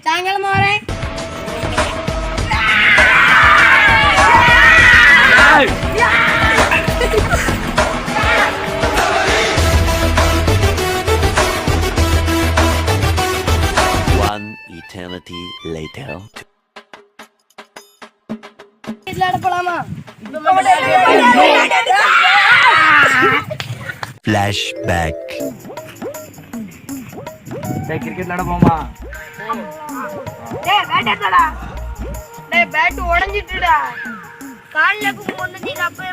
சாயங்காலமா வரேன். One eternity later. போலாமா? Flashback. Cricket விளையாட போமா? டேய் பேட் எடுடா. டேய் பேட் உடைஞ்சிட்டுடா. கால்ல கும்பு வந்து நீங்க அப்பவே